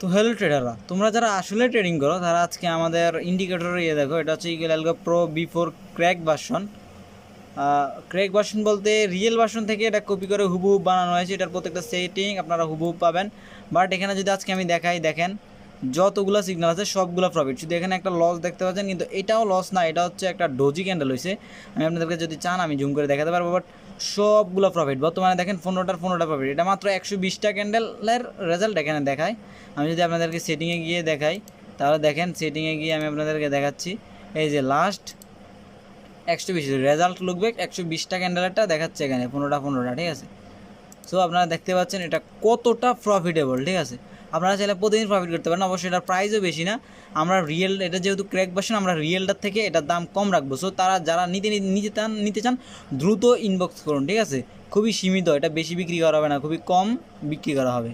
তো হ্যালো ট্রেডাররা, তোমরা যারা আসলে ট্রেডিং করো তারা আজকে আমাদের ইন্ডিকেটরে দেখো, এটা হচ্ছে ইগল অ্যালগো প্রো বি4 ক্র্যাক ভার্সন। ক্র্যাক ভার্সন বলতে রিয়েল ভার্সন থেকে এটা কপি করে হুবহুব বানানো হয়েছে। এটার প্রত্যেকটা সেটিং আপনারা হুবহুব পাবেন। বাট এখানে যদি আজকে আমি দেখাই, দেখেন যতগুলো সিগন্যাল আছে সবগুলো প্রফিট। শুধু এখানে একটা লস দেখতে পাচ্ছেন, কিন্তু এটাও লস না, এটা হচ্ছে একটা ডোজি ক্যান্ডেল হয়েছে। আমি আপনাদেরকে যদি চান আমি জুম করে দেখাতে পারবো। বাট সবগুলো প্রফিট বর্তমানে দেখেন 15টা প্রফিট। এটা মাত্র 120টা ক্যান্ডেলের রেজাল্ট এখানে দেখায়। আমি যদি আপনাদেরকে সেটিংয়ে গিয়ে দেখাই, তাহলে দেখেন সেটিংয়ে গিয়ে আমি আপনাদেরকে দেখাচ্ছি। এই যে লাস্ট 120 রেজাল্ট লুকবে 120টা ক্যান্ডেলটা দেখাচ্ছে এখানে 15টা, ঠিক আছে। সো আপনারা দেখতে পাচ্ছেন এটা কতটা প্রফিটেবল, ঠিক আছে। আপনারা চাইলে প্রতিদিন প্রফিট করতে পারেন, অবশ্যই এটার প্রাইসও বেশি না। আমরা রিয়েল, এটা যেহেতু ক্র্যাক ভার্সন, আমরা রিয়েলটার থেকে এটার দাম কম রাখবো। সো তারা যারা নিতে চান দ্রুত ইনবক্স করুন, ঠিক আছে। খুবই সীমিত, এটা বেশি বিক্রি করা হবে না, খুবই কম বিক্রি করা হবে।